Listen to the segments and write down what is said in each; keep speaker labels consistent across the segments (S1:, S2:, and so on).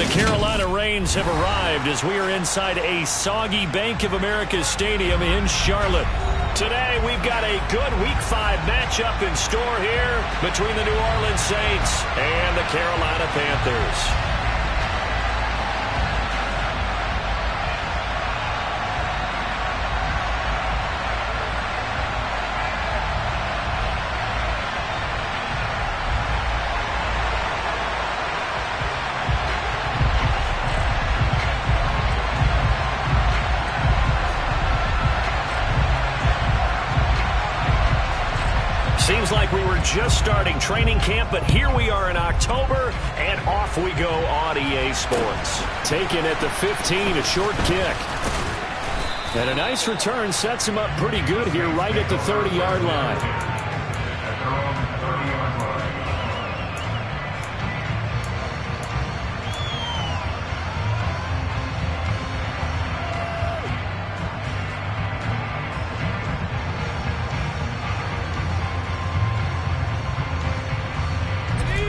S1: The Carolina Rains have arrived as we are inside a soggy Bank of America Stadium in Charlotte. Today, we've got a good Week 5 matchup in store here between the New Orleans Saints and the Carolina Panthers. Seems like we were just starting training camp, but here we are in October, and off we go on EA Sports. Taken at the 15, a short kick. And a nice return sets him up pretty good here right at the 30-yard line.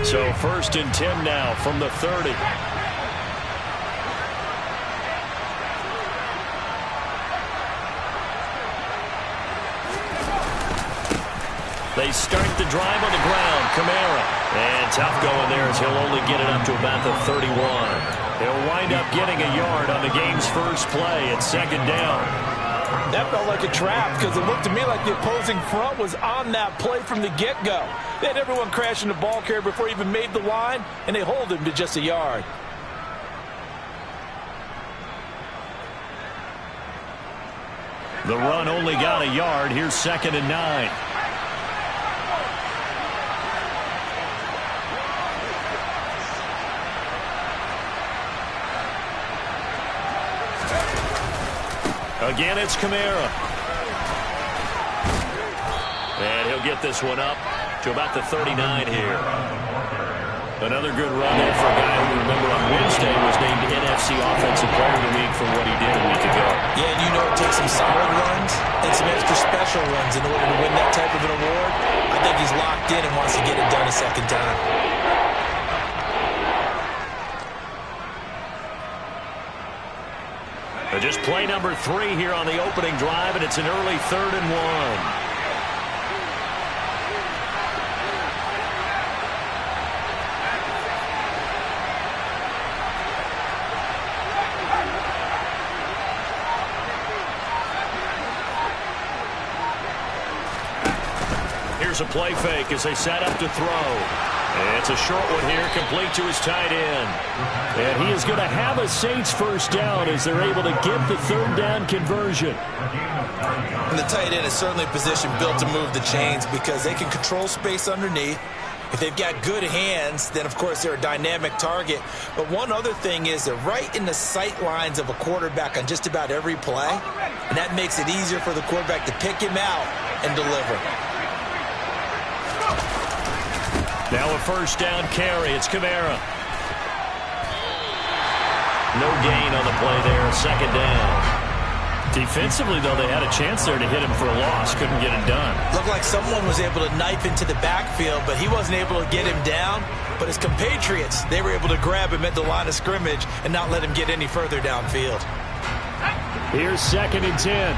S1: So 1st and 10 now from the 30. They start the drive on the ground. Kamara. And tough going there as he'll only get it up to about the 31. He'll wind up getting a yard on the game's first play at 2nd down.
S2: That felt like a trap because it looked to me like the opposing front was on that play from the get-go. They had everyone crashing the ball carrier before he even made the line, and they hold him to just a yard.
S1: The run only got a yard. Here's 2nd and 9. Again, it's Kamara. And he'll get this one up to about the 39 here. Another good run there for a guy who, remember, on Wednesday was named NFC Offensive Player of the Week for what he did a week ago.
S2: Yeah, and you know it takes some solid runs and some extra special runs in order to win that type of an award. I think he's locked in and wants to get it done a second time.
S1: Just play number 3 here on the opening drive, and it's an early 3rd and 1. Here's a play fake as they set up to throw. And it's a short one here, complete to his tight end. And he is going to have a Saints first down as they're able to get the 3rd down conversion.
S2: And the tight end is certainly a position built to move the chains because they can control space underneath. If they've got good hands, then, of course, they're a dynamic target. But one other thing is they're right in the sight lines of a quarterback on just about every play. And that makes it easier for the quarterback to pick him out and deliver.
S1: Now a 1st down carry. It's Kamara. No gain on the play there. 2nd down. Defensively, though, they had a chance there to hit him for a loss. Couldn't get it done.
S2: Looked like someone was able to knife into the backfield, but he wasn't able to get him down. But his compatriots, they were able to grab him at the line of scrimmage and not let him get any further downfield.
S1: Here's 2nd and 10.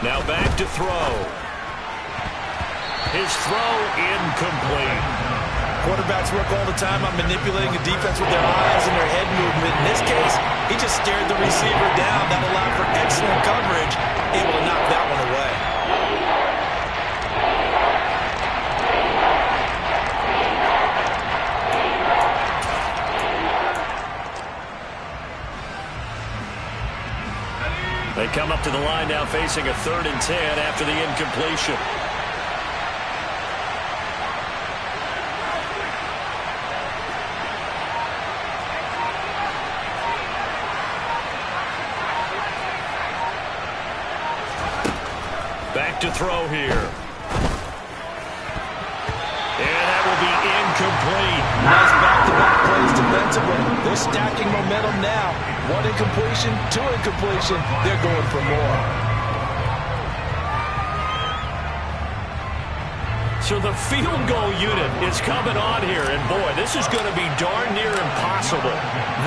S1: Now back to throw. His throw incomplete.
S2: Quarterbacks work all the time on manipulating the defense with their eyes and their head movement. In this case, he just stared the receiver down. That allowed for excellent coverage, able to knock that one away.
S1: They come up to the line now facing a 3rd and 10 after the incompletion. Back to throw here. And that will be incomplete.
S2: Nice back-to-back plays defensively. They're stacking momentum now. 1 incompletion, 2 incompletion. They're going for more.
S1: So the field goal unit is coming on here, and boy, this is going to be darn near impossible.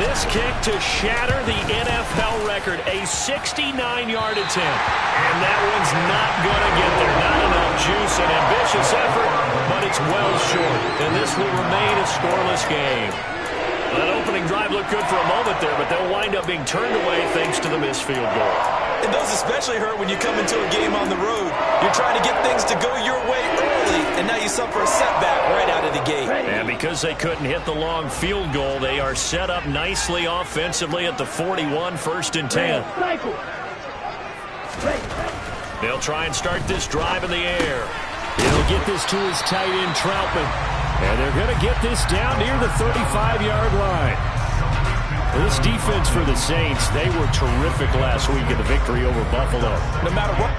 S1: This kick to shatter the NFL record, a 69-yard attempt. And that one's not going to get there. Not enough juice, an ambitious effort, but it's well short. And this will remain a scoreless game. That opening drive looked good for a moment there, but they'll wind up being turned away thanks to the missed field goal.
S2: And those especially hurt when you come into a game on the road. You're trying to get things to go your way early, and now you suffer a setback right out of the gate.
S1: And because they couldn't hit the long field goal, they are set up nicely offensively at the 41, 1st and 10. They'll try and start this drive in the air. He'll get this to his tight end, Troutman. And they're going to get this down near the 35-yard line. This defense for the Saints, they were terrific last week in the victory over Buffalo.
S2: No matter what.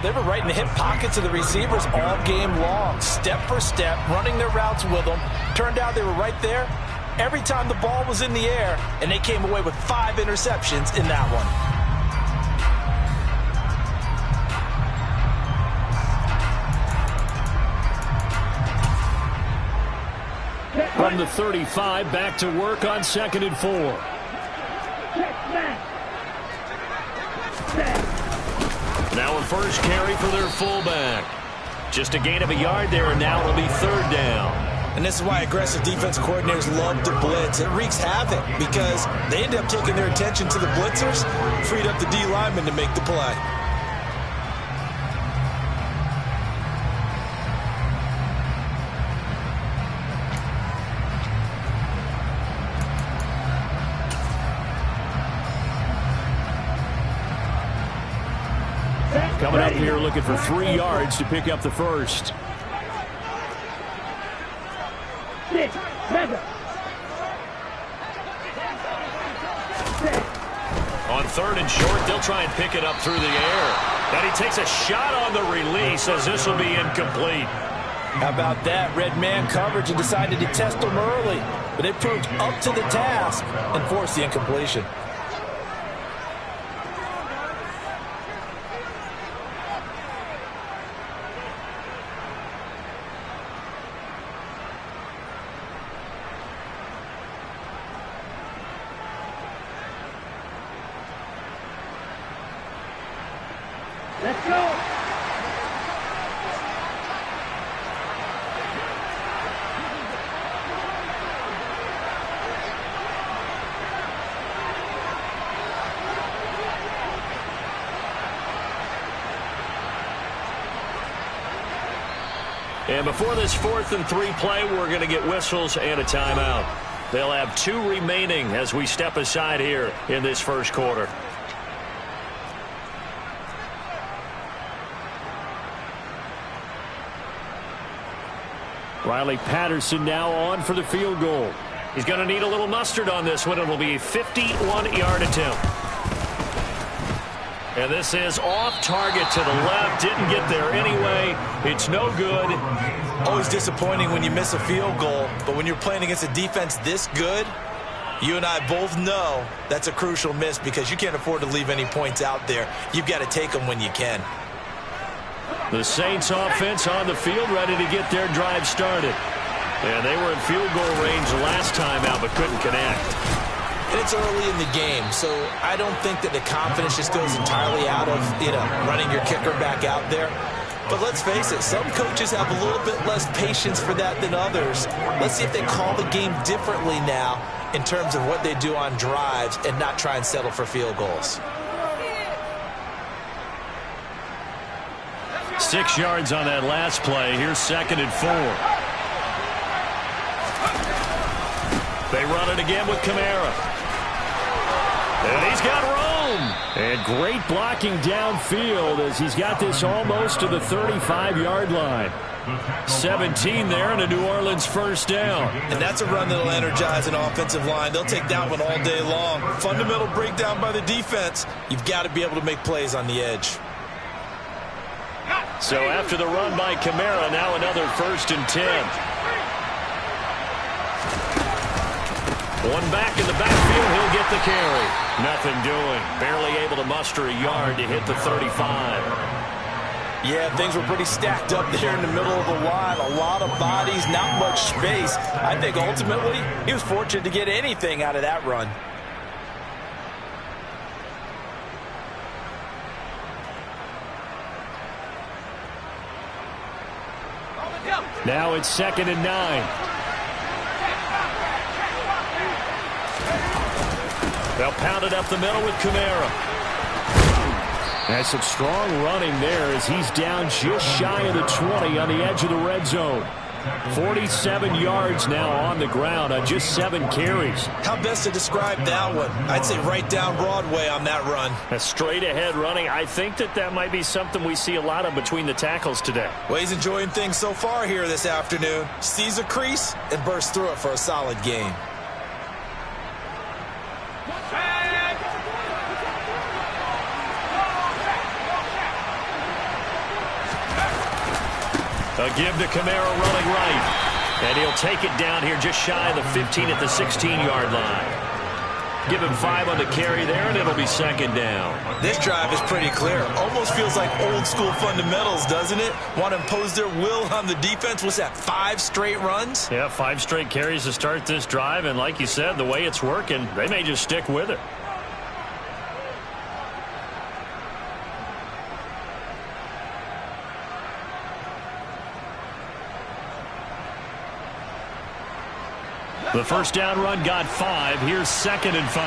S2: They were right in the hip pockets of the receivers all game long, step for step, running their routes with them. Turned out they were right there every time the ball was in the air, and they came away with 5 interceptions in that one.
S1: From the 35, back to work on 2nd and 4. Now a first carry for their fullback. Just a gain of a yard there, and now it'll be 3rd down.
S2: And this is why aggressive defense coordinators love to blitz. It wreaks havoc because they end up taking their attention to the blitzers, freed up the D lineman to make the play.
S1: Coming up here looking for 3 yards to pick up the first. On 3rd and short, they'll try and pick it up through the air. And he takes a shot on the release as this will be incomplete.
S2: How about that? Red man coverage and decided to test them early. But it proved up to the task and forced the incompletion.
S3: Let's go.
S1: And before this 4th and 3 play, we're going to get whistles and a timeout. They'll have 2 remaining as we step aside here in this first quarter. Riley Patterson now on for the field goal. He's going to need a little mustard on this one. It'll be a 51-yard attempt. And this is off target to the left. Didn't get there anyway. It's no good.
S2: Always disappointing when you miss a field goal, but when you're playing against a defense this good, you and I both know that's a crucial miss because you can't afford to leave any points out there. You've got to take them when you can.
S1: The Saints offense on the field ready to get their drive started. And they were in field goal range last time out but couldn't connect.
S2: And it's early in the game, so I don't think that the confidence just goes entirely out of, running your kicker back out there. But let's face it, some coaches have a little bit less patience for that than others. Let's see if they call the game differently now in terms of what they do on drives and not try and settle for field goals.
S1: 6 yards on that last play. Here's 2nd and 4. They run it again with Kamara. And he's got room. And great blocking downfield as he's got this almost to the 35-yard line. 17 there and a New Orleans first down.
S2: And that's a run that'll energize an offensive line. They'll take that one all day long. Fundamental breakdown by the defense. You've got to be able to make plays on the edge.
S1: So after the run by Kamara, now another 1st and 10. One back in the backfield, he'll get the carry. Nothing doing. Barely able to muster a yard to hit the 35.
S2: Yeah, things were pretty stacked up there in the middle of the line. A lot of bodies, not much space. I think ultimately he was fortunate to get anything out of that run.
S1: Now it's 2nd and 9. They'll pound it up the middle with Kamara. That's some strong running there as he's down just shy of the 20 on the edge of the red zone. 47 yards now on the ground on just 7 carries.
S2: How best to describe that one? I'd say right down Broadway on that run.
S1: A straight ahead running. I think that might be something we see a lot of between the tackles today.
S2: Well, he's enjoying things so far here this afternoon. Sees a crease and bursts through it for a solid gain.
S1: A give to Kamara running right. And he'll take it down here just shy of the 15 at the 16-yard line. Give him 5 on the carry there, and it'll be 2nd down.
S2: This drive is pretty clear. Almost feels like old-school fundamentals, doesn't it? Want to impose their will on the defense. What's that, 5 straight runs?
S1: Yeah, 5 straight carries to start this drive, and like you said, the way it's working, they may just stick with it. The first down run got 5. Here's 2nd and 5.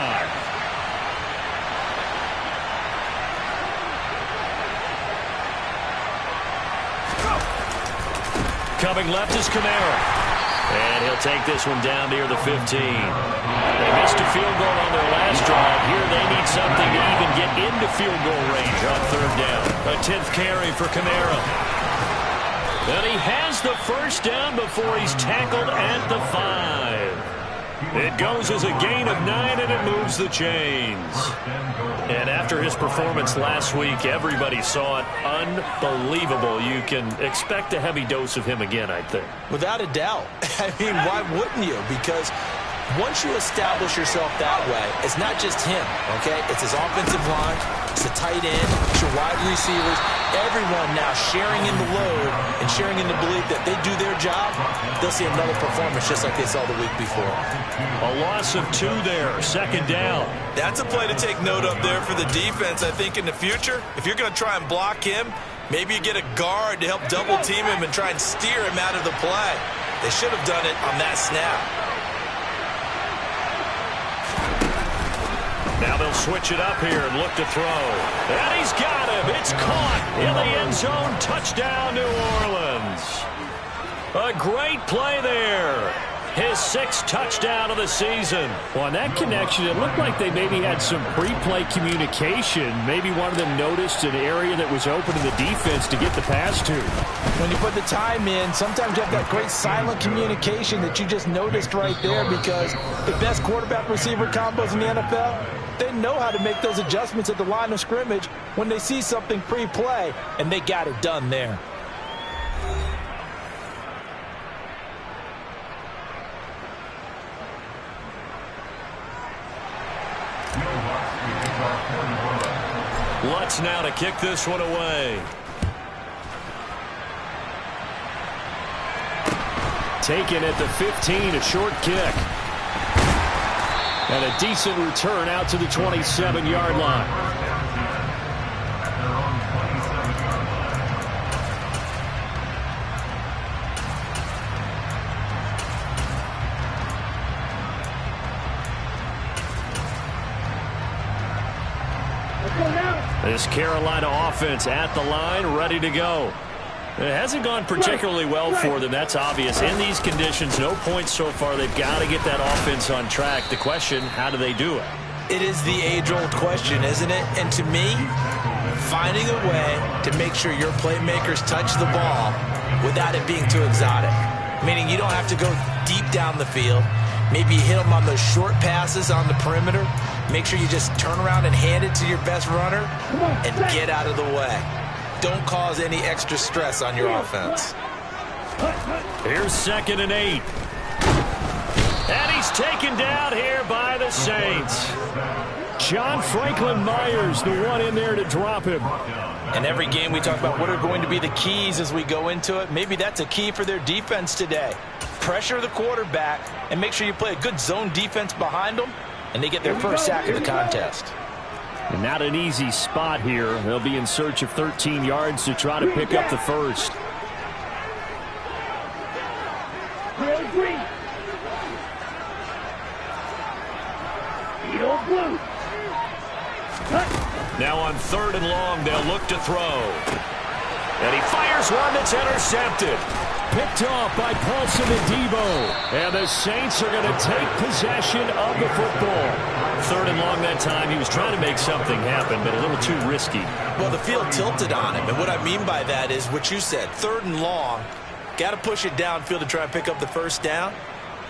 S1: Coming left is Kamara. And he'll take this one down near the 15. They missed a field goal on their last drive. Here they need something to even get into field goal range on 3rd down. A 10th carry for Kamara. And he has the first down before he's tackled at the 5. It goes as a gain of 9, and it moves the chains. And after his performance last week, everybody saw it. Unbelievable. You can expect a heavy dose of him again, I think.
S2: Without a doubt. I mean, why wouldn't you? Because once you establish yourself that way, it's not just him, okay? It's his offensive line, it's the tight end, it's your wide receivers, everyone now sharing in the load and sharing in the belief that they do their job, they'll see another performance just like they saw the week before.
S1: A loss of 2 there, 2nd down.
S2: That's a play to take note of there for the defense, I think, in the future. If you're going to try and block him, maybe you get a guard to help double team him and try and steer him out of the play. They should have done it on that snap.
S1: Now they'll switch it up here and look to throw. And he's got him. It's caught in the end zone. Touchdown, New Orleans. A great play there. His 6th touchdown of the season. Well, on that connection, it looked like they maybe had some pre-play communication. Maybe one of them noticed an area that was open to the defense to get the pass to.
S2: When you put the time in, sometimes you have that great silent communication that you just noticed right there, because the best quarterback-receiver combos in the NFL, they know how to make those adjustments at the line of scrimmage when they see something pre-play, and they got it done there.
S1: Lutz now to kick this one away. Taken at the 15, a short kick. And a decent return out to the 27-yard line. This Carolina offense at the line, ready to go. It hasn't gone particularly well for them, that's obvious. In these conditions, no points so far. They've got to get that offense on track. The question, how do they do it?
S2: It is the age-old question, isn't it? And to me, finding a way to make sure your playmakers touch the ball without it being too exotic. Meaning you don't have to go deep down the field. Maybe you hit them on those short passes on the perimeter. Make sure you just turn around and hand it to your best runner and get out of the way. Don't cause any extra stress on your offense.
S1: Here's 2nd and 8. And he's taken down here by the Saints. John Franklin Myers, the one in there to drop him.
S2: In every game we talk about what are going to be the keys as we go into it. Maybe that's a key for their defense today. Pressure the quarterback and make sure you play a good zone defense behind them, and they get their first sack of the contest.
S1: And not an easy spot here. They'll be in search of 13 yards to try to pick up the first. Now on 3rd and long, they'll look to throw. And he fires one that's intercepted. Picked off by Paulson and Debo. And the Saints are going to take possession of the football. 3rd and long that time. He was trying to make something happen, but a little too risky.
S2: Well, the field tilted on him. And what I mean by that is what you said. 3rd and long. Got to push it downfield to try and pick up the first down.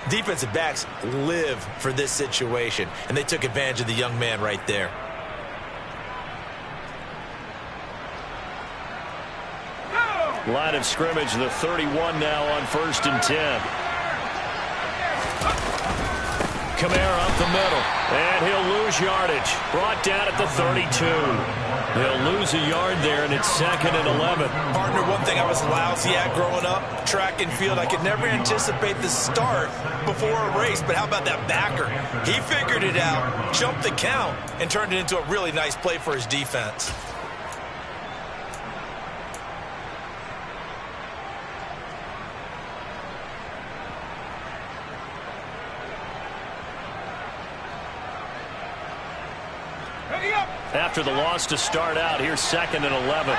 S2: Defensive backs live for this situation. And they took advantage of the young man right there.
S1: Line of scrimmage, the 31 now on 1st and 10. Kamara up the middle, and he'll lose yardage. Brought down at the 32. He'll lose a yard there, and it's 2nd and 11.
S2: Partner, one thing I was lousy at growing up, track and field, I could never anticipate the start before a race, but how about that backer? He figured it out, jumped the count, and turned it into a really nice play for his defense.
S1: After the loss to start out, here's 2nd and 11.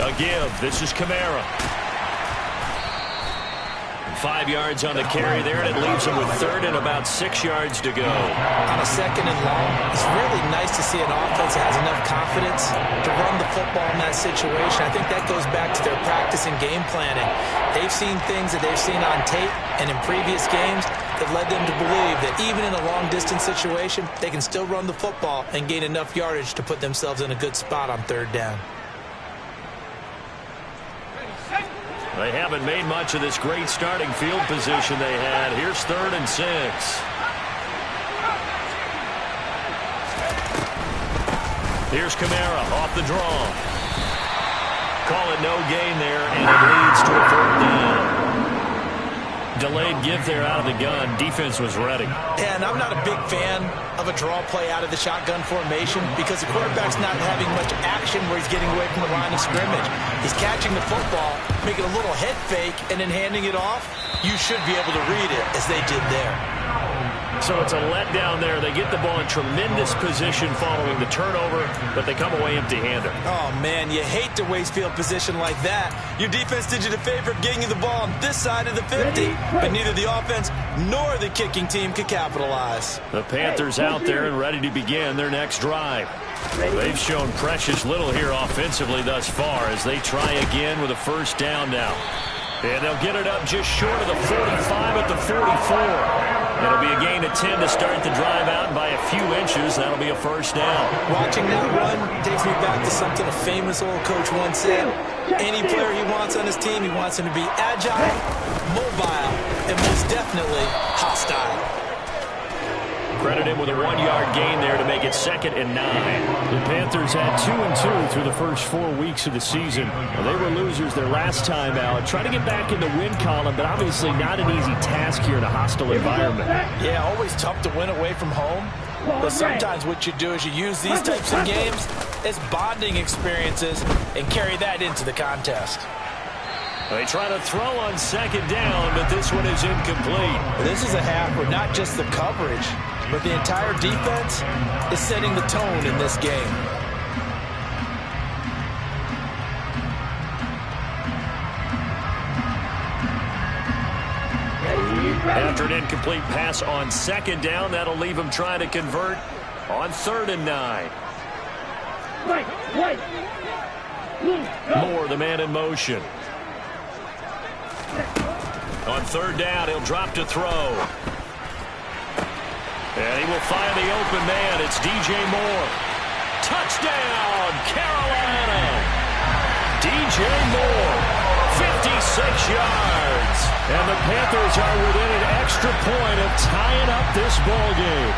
S1: A give. This is Kamara. 5 yards on the carry there, and it leaves him with 3rd and about 6 yards to go.
S2: On a 2nd and long, it's really nice to see an offense that has enough confidence to run the football in that situation. I think that goes back to their practice and game planning. They've seen things that they've seen on tape and in previous games that led them to believe that even in a long-distance situation, they can still run the football and gain enough yardage to put themselves in a good spot on 3rd down.
S1: They haven't made much of this great starting field position they had. Here's 3rd and 6. Here's Kamara off the draw. Call it no gain there, and it leads to a 4th down. Delayed give there out of the gun. Defense was ready.
S2: And I'm not a big fan of a draw play out of the shotgun formation because the quarterback's not having much action where he's getting away from the line of scrimmage. He's catching the football, making a little head fake, and then handing it off. You should be able to read it as they did there.
S1: So it's a letdown there. They get the ball in tremendous position following the turnover, but they come away empty-handed.
S2: Oh, man, you hate to waste field position like that. Your defense did you the favor of getting you the ball on this side of the 50, but neither the offense nor the kicking team could capitalize.
S1: The Panthers out there and ready to begin their next drive. They've shown precious little here offensively thus far as they try again with a 1st down now. And they'll get it up just short of the 45 at the 44. It'll be a gain of 10 to start the drive out, and by a few inches, that'll be a 1st down.
S2: Watching that run takes me back to something a famous old coach once said. Any player he wants on his team, he wants him to be agile, mobile, and most definitely hostile.
S1: Credit him with a 1-yard gain there to make it 2nd and 9. The Panthers had 2-2 through the first 4 weeks of the season. Well, they were losers their last time out. Trying to get back in the win column, but obviously not an easy task here in a hostile environment.
S2: Yeah, always tough to win away from home. But sometimes what you do is you use these types of games as bonding experiences and carry that into the contest.
S1: They try to throw on 2nd down, but this one is incomplete.
S2: This is a half where not just the coverage, but the entire defense is setting the tone in this game.
S1: After an incomplete pass on second down, that'll leave him trying to convert on 3rd and 9. Moore, the man in motion. On 3rd down, he'll drop to throw. And he will find the open man. It's DJ Moore. Touchdown, Carolina! DJ Moore. 56 yards. And the Panthers are within an extra point of tying up this ball game.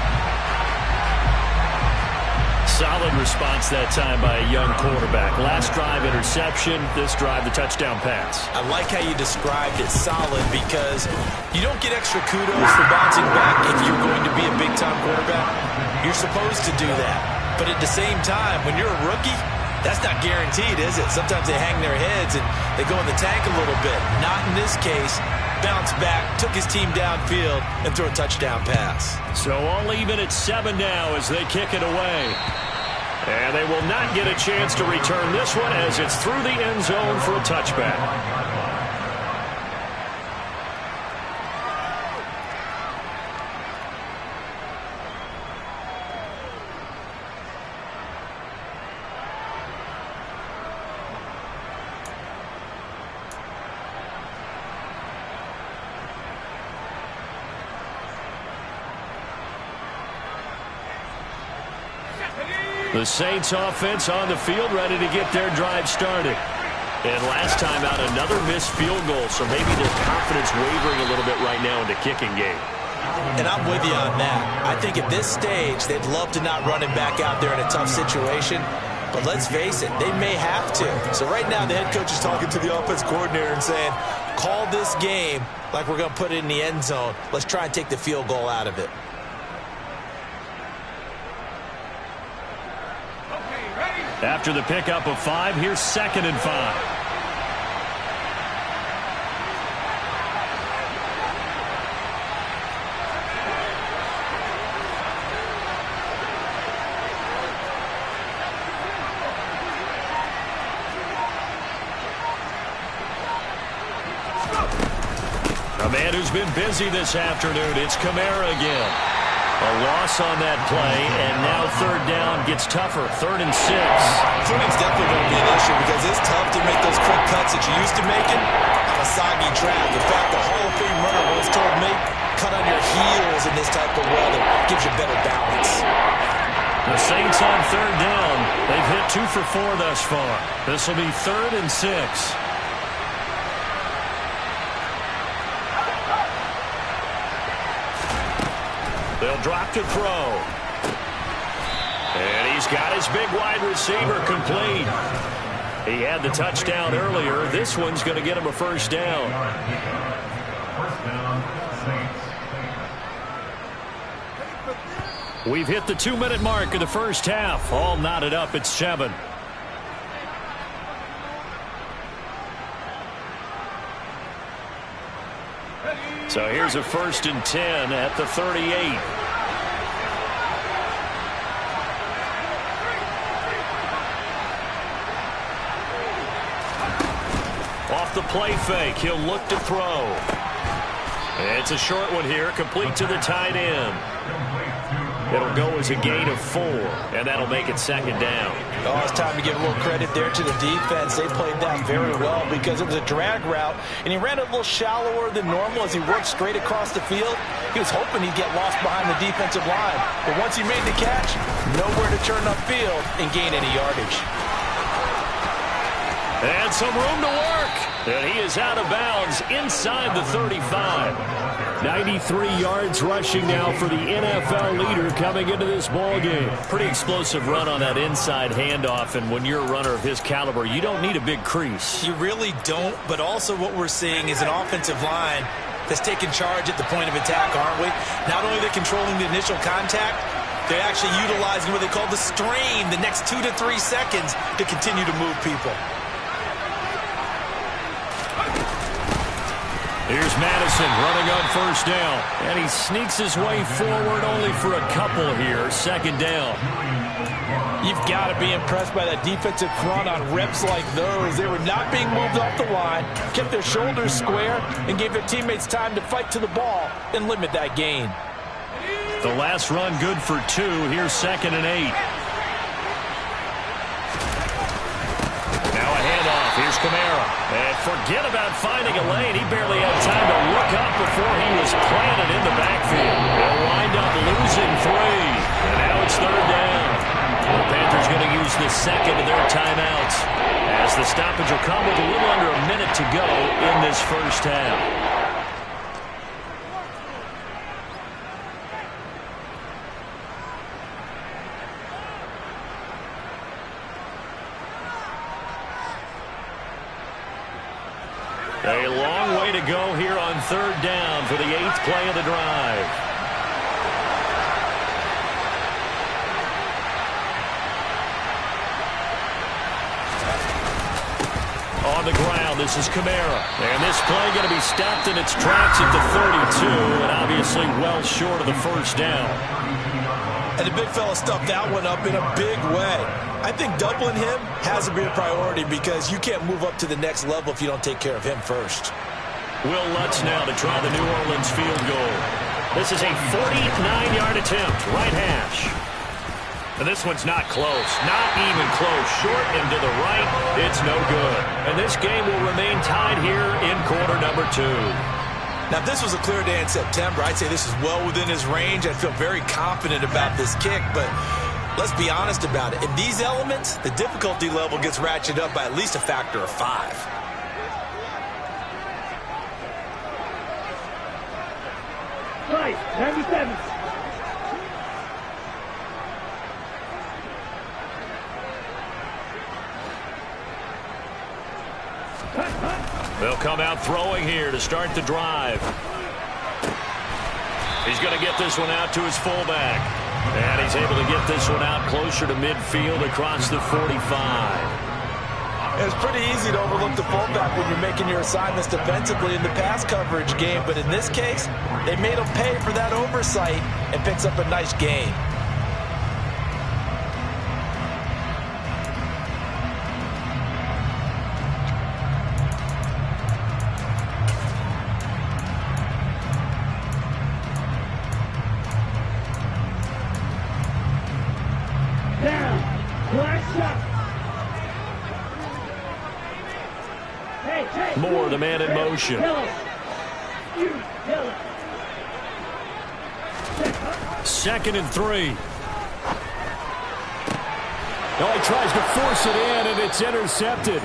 S1: Solid response that time by a young quarterback. Last drive, interception. This drive, the touchdown pass.
S2: I like how you described it, solid, because you don't get extra kudos for bouncing back if you're going to be a big-time quarterback. You're supposed to do that. But at the same time, when you're a rookie, that's not guaranteed, is it? Sometimes they hang their heads and they go in the tank a little bit. Not in this case. Bounced back, took his team downfield, and threw a touchdown pass.
S1: So all even at 7 now as they kick it away. And they will not get a chance to return this one as it's through the end zone for a touchback. The Saints offense on the field ready to get their drive started. And last time out, another missed field goal, so maybe their confidence wavering a little bit right now in the kicking game.
S2: And I'm with you on that. I think at this stage, they'd love to not run him back out there in a tough situation. But let's face it, they may have to. So right now, the head coach is talking to the offense coordinator and saying, call this game like we're going to put it in the end zone. Let's try and take the field goal out of it.
S1: After the pickup of 5, here's 2nd and 5. A man who's been busy this afternoon, it's Kamara again. A loss on that play, and now 3rd down gets tougher. 3rd and 6.
S2: Footing's definitely going to be an issue because it's tough to make those quick cuts that you're used to making on a soggy track. In fact, the Hall of Fame runner once told me, cut on your heels in this type of weather. Gives you better balance.
S1: The Saints on 3rd down. They've hit 2 for 4 thus far. This will be 3rd and 6. They'll drop to throw. And he's got his big wide receiver complete. He had the touchdown earlier. This one's going to get him a 1st down. We've hit the 2-minute mark of the first half. All knotted up at 7. So here's a 1st and 10 at the 38. Off the play fake, he'll look to throw. It's a short one here, complete to the tight end. It'll go as a gain of 4, and that'll make it 2nd down.
S2: Oh, it's time to give a little credit there to the defense. They played that very well because it was a drag route, and he ran it a little shallower than normal as he worked straight across the field. He was hoping he'd get lost behind the defensive line, but once he made the catch, nowhere to turn upfield and gain any yardage.
S1: And some room to work. And he is out of bounds inside the 35. 93 yards rushing now for the NFL leader coming into this ball game. Pretty explosive run on that inside handoff, and when you're a runner of his caliber, you don't need a big crease.
S2: You really don't, but also what we're seeing is an offensive line that's taking charge at the point of attack, aren't we? Not only are they controlling the initial contact, they're actually utilizing what they call the strain, the next 2 to 3 seconds to continue to move people.
S1: Here's Madison running on first down. And he sneaks his way forward only for a couple here. Second down.
S2: You've got to be impressed by that defensive front on reps like those. They were not being moved off the line, kept their shoulders square, and gave their teammates time to fight to the ball and limit that gain.
S1: The last run good for 2. Here's 2nd and 8. Now a handoff. Here's Kamara. And forget about finding a lane. He barely had time to look up before he was planted in the backfield. They'll wind up losing 3. And now it's 3rd down. The Panthers going to use the second of their timeouts as the stoppage will come with a little under a minute to go in this first half. A long way to go here on 3rd down for the 8th play of the drive. On the ground, this is Kamara. And this play going to be stopped in its tracks at the 32, and obviously well short of the first down.
S2: And the big fella stuffed that one up in a big way. I think doubling him has to be a priority because you can't move up to the next level if you don't take care of him first.
S1: Will Lutz now to try the New Orleans field goal. This is a 49-yard attempt, right hash. And this one's not close, not even close. Short and to the right, it's no good. And this game will remain tied here in quarter number 2.
S2: Now, if this was a clear day in September, I'd say this is well within his range. I feel very confident about this kick, but let's be honest about it. In these elements, the difficulty level gets ratcheted up by at least a factor of 5.
S3: Right, 97.
S1: They'll come out throwing here to start the drive. He's going to get this one out to his fullback. And he's able to get this one out closer to midfield across the 45.
S2: It's pretty easy to overlook the fullback when you're making your assignments defensively in the pass coverage game. But in this case, they made him pay for that oversight and picks up a nice gain.
S1: Moore, the man in motion. Second and 3. Oh, he tries to force it in, and it's intercepted.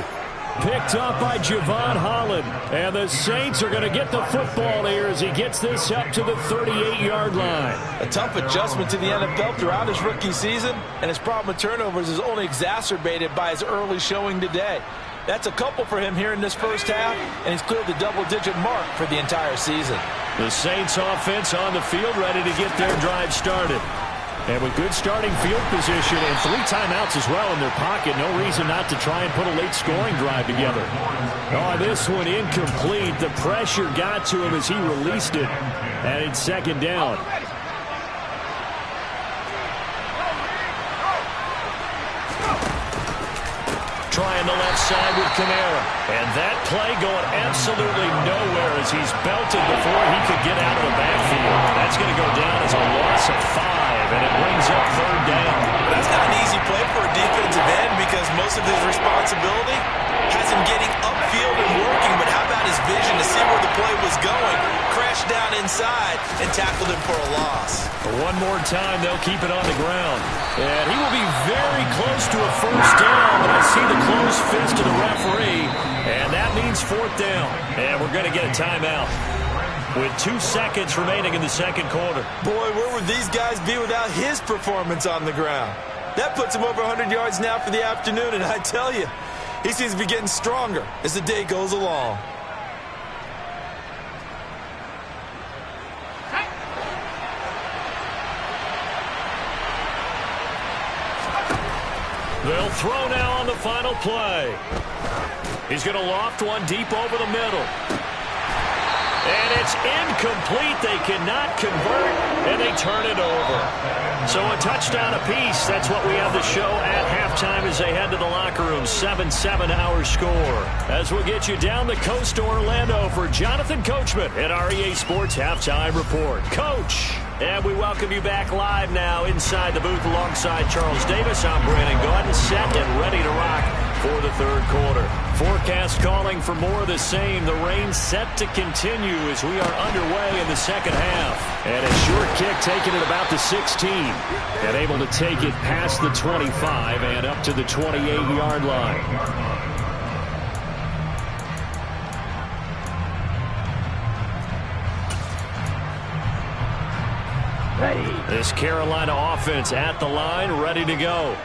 S1: Picked up by Javon Holland. And the Saints are going to get the football here as he gets this up to the 38-yard line.
S2: A tough adjustment to the NFL throughout his rookie season, and his problem with turnovers is only exacerbated by his early showing today. That's a couple for him here in this first half, and he's cleared the double-digit mark for the entire season.
S1: The Saints offense on the field ready to get their drive started. And with good starting field position and 3 timeouts as well in their pocket, no reason not to try and put a late scoring drive together. Oh, this one incomplete. The pressure got to him as he released it. And it's second down. Trying the left side with Kamara. And that play going absolutely nowhere as he's belted before he could get out of the backfield. That's going to go down as a loss of 5, and it brings up third down.
S2: That's not an easy play for a defensive end because most of his responsibility has him getting upfield and working, but how about his vision to see where the play was going, crashed down inside, and tackled him for a loss.
S1: One more time, they'll keep it on the ground. And he will be very close to a first down, but I see the closed fist of the referee, and that means fourth down. And we're going to get a timeout with 2 seconds remaining in the second quarter.
S2: Boy, where would these guys be without his performance on the ground? That puts him over 100 yards now for the afternoon, and I tell you, he seems to be getting stronger as the day goes along.
S1: They'll throw now on the final play. He's going to loft one deep over the middle. And it's incomplete. They cannot convert, and they turn it over. So a touchdown apiece. That's what we have to show at halftime as they head to the locker room. 7-7 our score. As we'll get you down the coast to Orlando for Jonathan Coachman at REA Sports Halftime Report. Coach! And we welcome you back live now inside the booth alongside Charles Davis. I'm Brandon Gaudin, set and ready to rock for the third quarter. Forecast calling for more of the same. The rain set to continue as we are underway in the second half. And a short kick taken at about the 16. And able to take it past the 25 and up to the 28-yard line. This Carolina offense at the line, ready to go.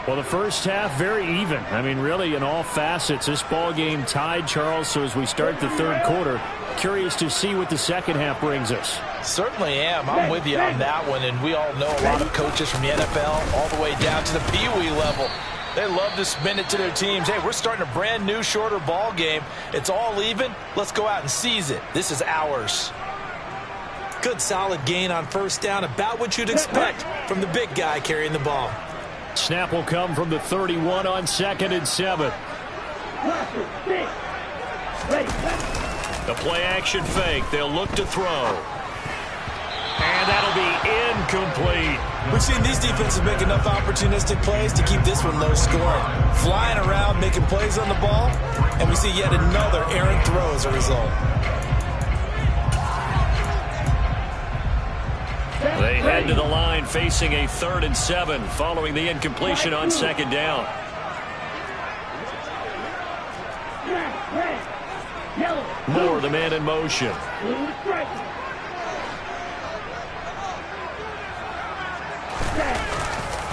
S1: Well, the first half, very even. I mean, really, in all facets, this ball game tied, Charles. So as we start the third quarter, curious to see what the second half brings us.
S2: Certainly am. I'm with you on that one. And we all know a lot of coaches from the NFL all the way down to the Pee-wee level. They love to spin it to their teams. Hey, we're starting a brand new, shorter ball game. It's all even. Let's go out and seize it. This is ours. Good solid gain on first down, about what you'd expect from the big guy carrying the ball.
S1: Snap will come from the 31 on 2nd and 7. The play action fake. They'll look to throw. And that'll be incomplete.
S2: We've seen these defenses make enough opportunistic plays to keep this one low scoring. Flying around, making plays on the ball, and we see yet another errant throw as a result.
S1: They head to the line facing a 3rd and 7 following the incompletion on 2nd down. Moore, the man in motion.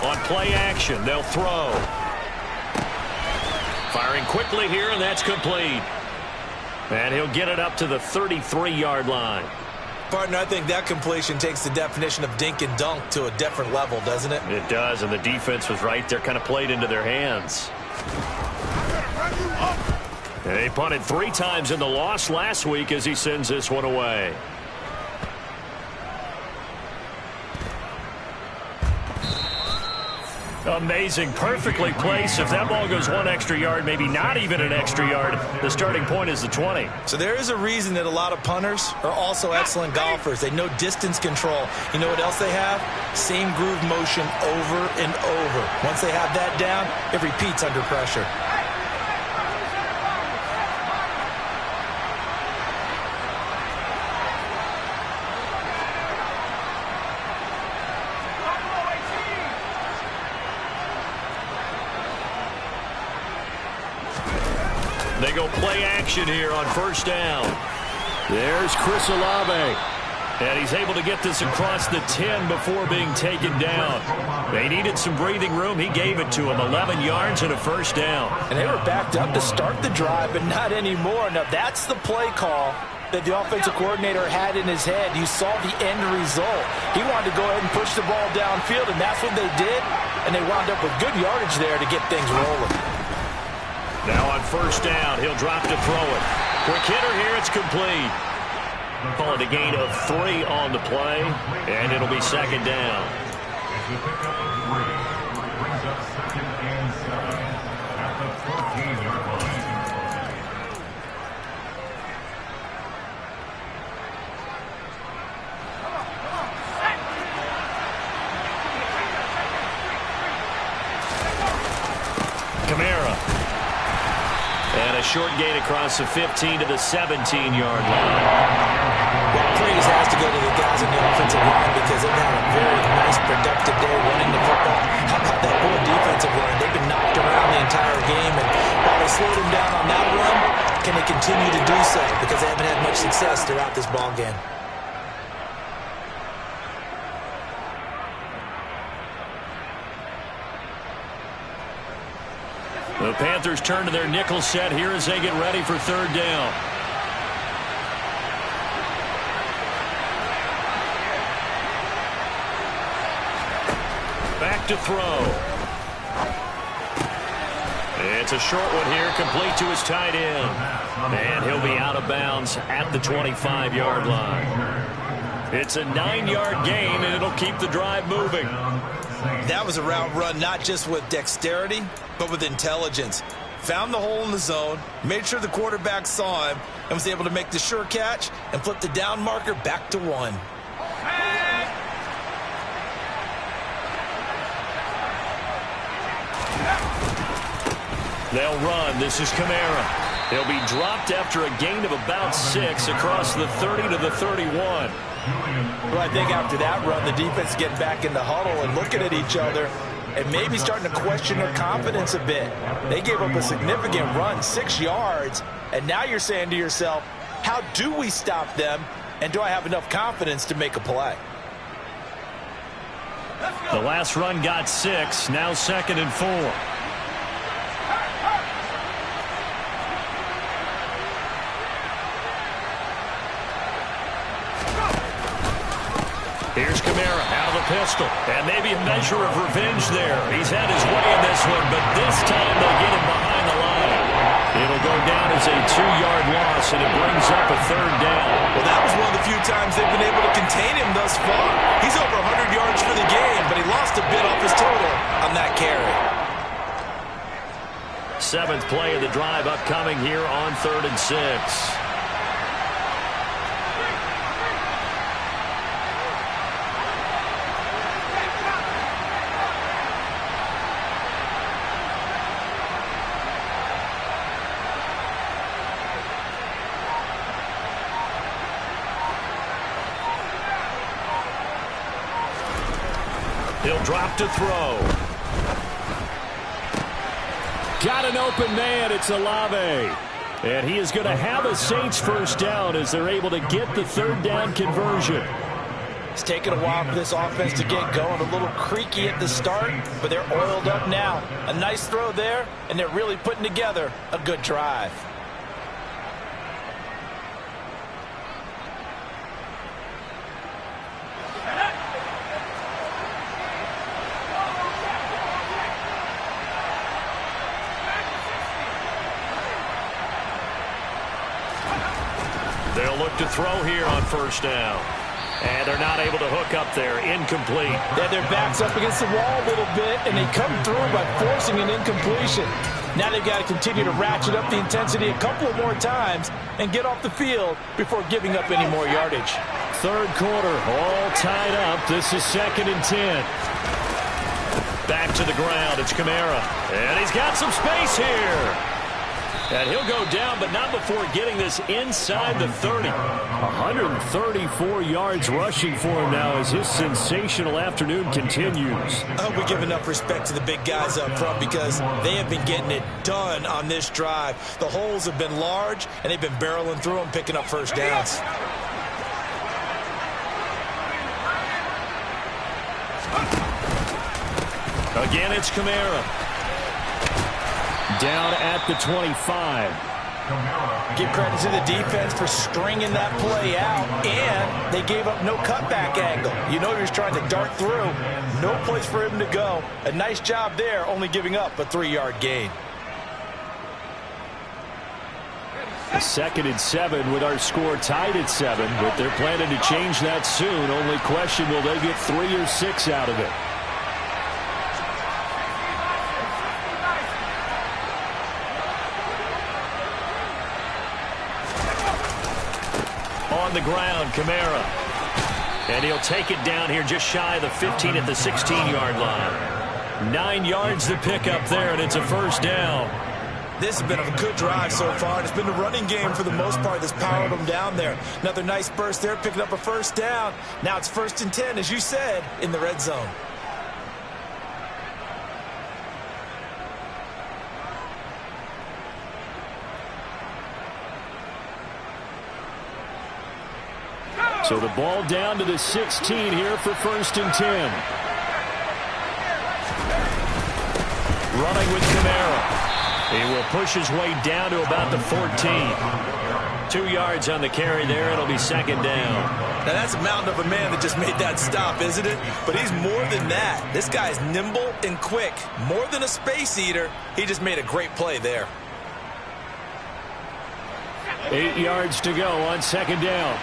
S1: On play action, they'll throw. Firing quickly here, and that's complete. And he'll get it up to the 33-yard line.
S2: Partner, I think that completion takes the definition of dink and dunk to a different level, doesn't it?
S1: It does, and the defense was right there, kind of played into their hands. They punted 3 times in the loss last week as he sends this one away. Amazing, perfectly placed. If that ball goes 1 extra yard, maybe not even an extra yard, the starting point is the 20.
S2: So there is a reason that a lot of punters are also excellent golfers. They know distance control. You know what else they have? Same groove motion over and over. Once they have that down, it repeats under pressure.
S1: They go play action here on first down. There's Chris Olave. And he's able to get this across the 10 before being taken down. They needed some breathing room. He gave it to them. 11 yards and a first down.
S2: And they were backed up to start the drive, but not anymore. Now, that's the play call that the offensive coordinator had in his head. You saw the end result. He wanted to go ahead and push the ball downfield, and that's what they did. And they wound up with good yardage there to get things rolling.
S1: Now on first down, he'll drop to throw it. Quick hitter here, it's complete. Call it a gain of 3 on the play, and it'll be 2nd down. And a short gain across the 15 to the 17-yard line.
S2: Well, praise has to go to the guys on the offensive line because they've had a very nice, productive day running the football. How about that whole defensive line? They've been knocked around the entire game, and while they slowed them down on that run, can they continue to do so? Because they haven't had much success throughout this ball game.
S1: The Panthers turn to their nickel set here as they get ready for 3rd down. Back to throw. It's a short one here, complete to his tight end. And he'll be out of bounds at the 25-yard line. It's a 9-yard gain, and it'll keep the drive moving.
S2: That was a route run not just with dexterity, but with intelligence. Found the hole in the zone, made sure the quarterback saw him, and was able to make the sure catch and flip the down marker back to 1.
S1: They'll run. This is Kamara. He'll be dropped after a gain of about 6 across the 30 to the 31.
S2: Well, I think after that run, the defense is getting back in the huddle and looking at each other and maybe starting to question their confidence a bit. They gave up a significant run, 6 yards, and now you're saying to yourself, how do we stop them, and do I have enough confidence to make a play?
S1: The last run got 6, now 2nd and 4. Here's Kamara out of the pistol. And maybe a measure of revenge there. He's had his way in this one, but this time they get him behind the line. It'll go down as a 2-yard loss, and it brings up a 3rd down.
S2: Well, that was one of the few times they've been able to contain him thus far. He's over 100 yards for the game, but he lost a bit off his total on that carry.
S1: 7th play of the drive upcoming here on 3rd and 6. He'll drop to throw. Got an open man. It's Olave. And he is going to have a Saints 1st down as they're able to get the 3rd down conversion.
S2: It's taken a while for this offense to get going. A little creaky at the start, but they're oiled up now. A nice throw there, and they're really putting together a good drive.
S1: They'll look to throw here on 1st down. And they're not able to hook up there. Incomplete.
S2: Yeah, their back's up against the wall a little bit, and they come through by forcing an incompletion. Now they've got to continue to ratchet up the intensity a couple of more times and get off the field before giving up any more yardage.
S1: 3rd quarter, all tied up. This is 2nd and 10. Back to the ground. It's Kamara. And he's got some space here. And he'll go down, but not before getting this inside the 30. 134 yards rushing for him now as his sensational afternoon continues.
S2: I hope we give enough respect to the big guys up front because they have been getting it done on this drive. The holes have been large, and they've been barreling through them, picking up 1st downs.
S1: Again, it's Kamara. Down at the 25.
S2: Give credit to the defense for stringing that play out, and they gave up no cutback angle. You know he was trying to dart through. No place for him to go. A nice job there, only giving up a 3-yard gain.
S1: 2nd and 7 with our score tied at 7, but they're planning to change that soon. Only question, will they get 3 or 6 out of it? On the ground, Kamara. And he'll take it down here just shy of the 15 at the 16-yard line. 9 yards to pick up there, and it's a 1st down.
S2: This has been a good drive so far, and it's been the running game for the most part that's powered them down there. Another nice burst there, picking up a 1st down. Now it's 1st and 10, as you said, in the red zone.
S1: So the ball down to the 16 here for 1st and 10. Running with Kamara. He will push his way down to about the 14. 2 yards on the carry there. It'll be 2nd down.
S2: Now, that's a mountain of a man that just made that stop, isn't it? But he's more than that. This guy's nimble and quick. More than a space eater, he just made a great play there.
S1: 8 yards to go on second down.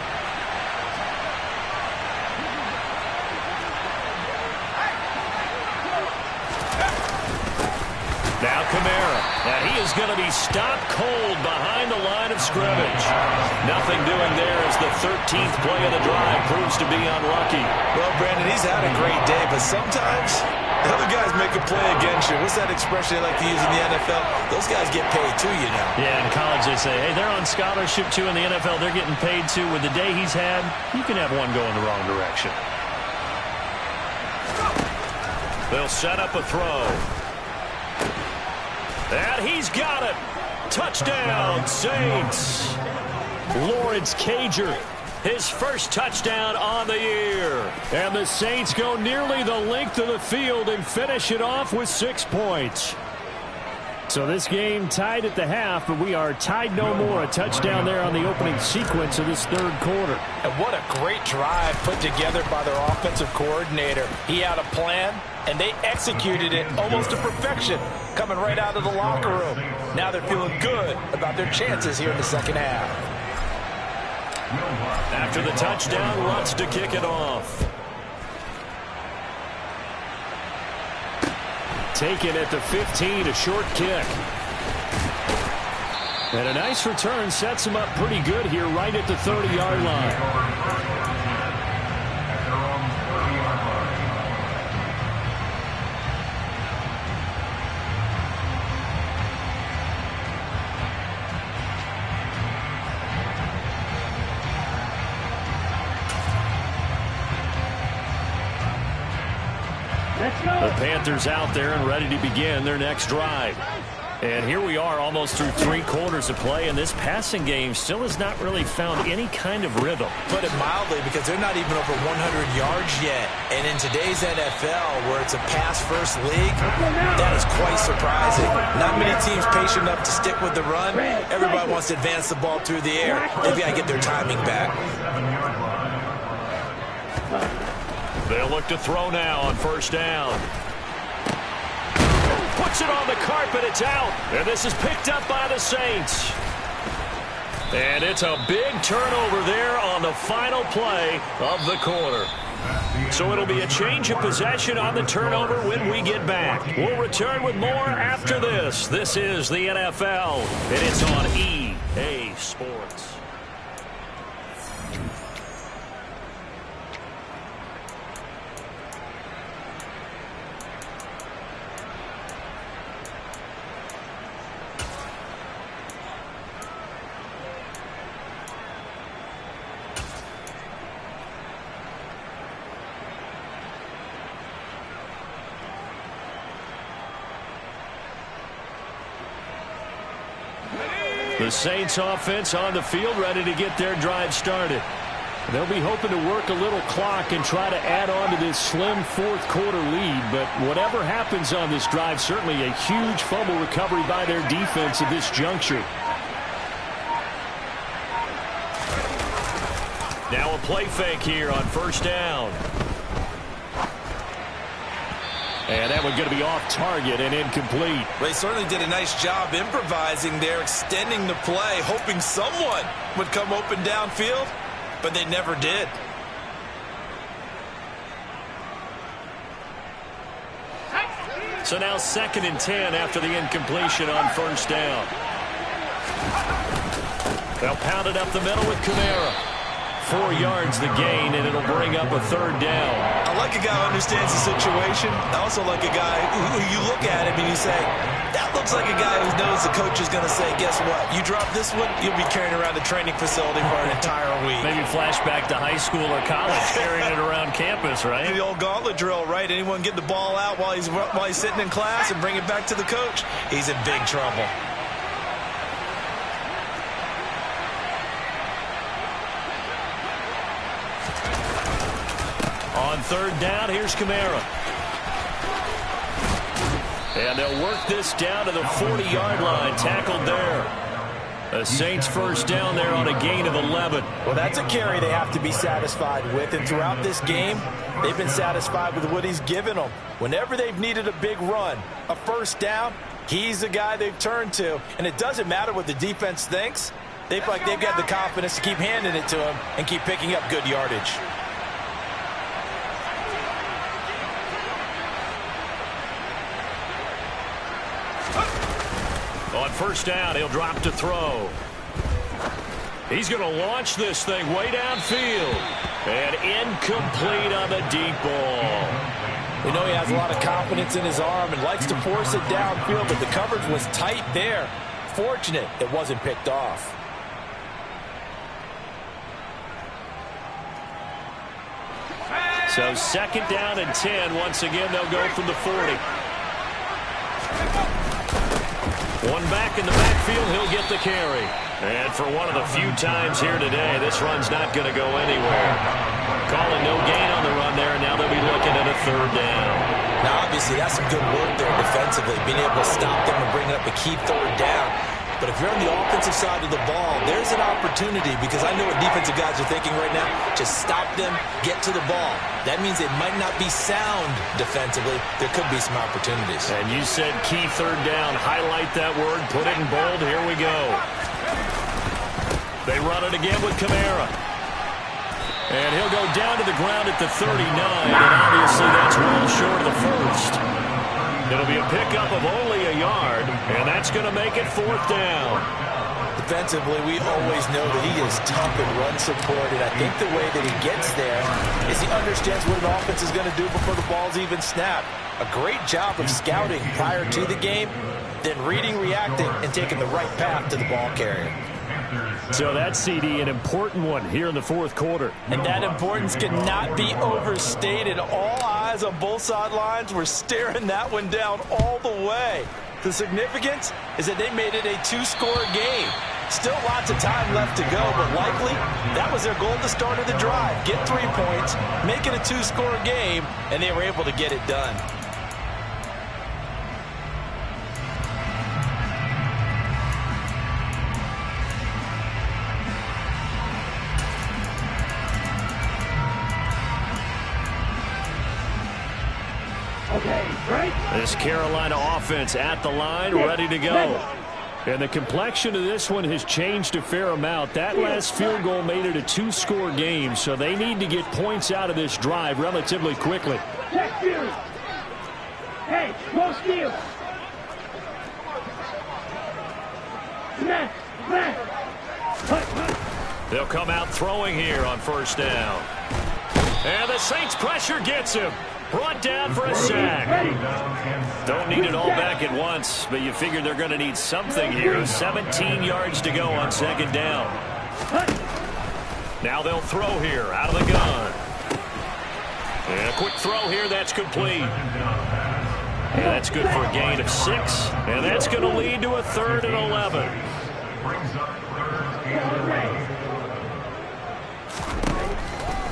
S1: Now Kamara, and he is going to be stopped cold behind the line of scrimmage. Nothing doing there as the 13th play of the drive proves to be unlucky.
S2: Well, Brandon, he's had a great day, but sometimes the other guys make a play against you. What's that expression they like to use in the NFL? Those guys get paid too, you know.
S1: Yeah, in college they say, hey, they're on scholarship too. In the NFL, they're getting paid too. With the day he's had, you can have one go in the wrong direction. They'll set up a throw. And he's got it. Touchdown, Saints. Lawrence Cager, his first touchdown on the year. And the Saints go nearly the length of the field and finish it off with 6 points. So this game tied at the half, but we are tied no more. A touchdown there on the opening sequence of this third quarter.
S2: And what a great drive put together by their offensive coordinator. He had a plan, and they executed it almost to perfection, coming right out of the locker room. Now they're feeling good about their chances here in the second half.
S1: After the touchdown, wants to kick it off. Taken at the 15, a short kick. And a nice return sets him up pretty good here right at the 30-yard line. The Panthers out there and ready to begin their next drive. And here we are almost through 3 quarters of play, and this passing game still has not really found any kind of rhythm.
S2: Put it mildly, because they're not even over 100 yards yet. And in today's NFL, where it's a pass-first league, that is quite surprising. Not many teams patient enough to stick with the run. Everybody wants to advance the ball through the air. They've got to get their timing back.
S1: They'll look to throw now on first down. Puts it on the carpet. It's out. And this is picked up by the Saints. And it's a big turnover there on the final play of the quarter. So it'll be a change of possession on the turnover when we get back. We'll return with more after this. This is the NFL, and it's on EA Sports. The Saints offense on the field, ready to get their drive started. They'll be hoping to work a little clock and try to add on to this slim fourth quarter lead. But whatever happens on this drive, certainly a huge fumble recovery by their defense at this juncture. Now a play fake here on first down. And that one's going to be off target and incomplete.
S2: They certainly did a nice job improvising there, extending the play, hoping someone would come open downfield, but they never did.
S1: So now 2nd and 10 after the incompletion on first down. They'll pound it up the middle with Kamara. 4 yards the gain, and it'll bring up a third down.
S2: I like a guy who understands the situation. I also like a guy who you look at him and you say, that looks like a guy who knows the coach is going to say, guess what? You drop this one, you'll be carrying around the training facility for an entire week.
S1: Maybe flashback to high school or college, carrying it around campus, right?
S2: The old gauntlet drill, right? Anyone get the ball out while he's sitting in class and bring it back to the coach? He's in big trouble.
S1: On third down, here's Kamara. And they'll work this down to the 40-yard line, tackled there. The Saints first down there on a gain of 11.
S2: Well, that's a carry they have to be satisfied with. And throughout this game, they've been satisfied with what he's given them. Whenever they've needed a big run, a first down, he's the guy they've turned to. And it doesn't matter what the defense thinks. They feel like they've got the confidence to keep handing it to him and keep picking up good yardage.
S1: On first down, he'll drop to throw. He's going to launch this thing way downfield. And incomplete on the deep ball.
S2: We know he has a lot of confidence in his arm and likes to force it downfield, but the coverage was tight there. Fortunate it wasn't picked off.
S1: So second down and 10. Once again, they'll go from the 40. One back in the backfield, he'll get the carry. And for one of the few times here today, this run's not going to go anywhere. Calling no gain on the run there, and now they'll be looking at a third down.
S2: Now, obviously, that's some good work there defensively, being able to stop them and bring up a key third down. But if you're on the offensive side of the ball, there's an opportunity, because I know what defensive guys are thinking right now. Just stop them, get to the ball. That means it might not be sound defensively. There could be some opportunities.
S1: And you said key third down. Highlight that word. Put it in bold. Here we go. They run it again with Kamara. And he'll go down to the ground at the 39, and obviously that's well short of the first. It'll be a pickup of only a yard, and that's going to make it fourth down.
S2: Defensively, we always know that he is deep in run support, and I think the way that he gets there is he understands what an offense is going to do before the ball's even snapped. A great job of scouting prior to the game, then reading, reacting, and taking the right path to the ball carrier.
S1: So that CD, an important one here in the fourth quarter.
S2: And that importance cannot be overstated. All eyes on both sidelines were staring that one down all the way. The significance is that they made it a two-score game. Still lots of time left to go, but likely that was their goal at the start of the drive. Get 3 points, make it a two-score game, and they were able to get it done.
S1: This Carolina offense at the line, ready to go. And the complexion of this one has changed a fair amount. That last field goal made it a two-score game, so they need to get points out of this drive relatively quickly.
S3: Hey, go steal.
S1: They'll come out throwing here on first down. And the Saints pressure gets him. Brought down for a sack. Don't need it all back at once, but you figure they're going to need something here. 17 yards to go on second down. Now they'll throw here out of the gun. And a quick throw here, that's complete. And that's good for a gain of 6. And that's going to lead to a 3rd and 11.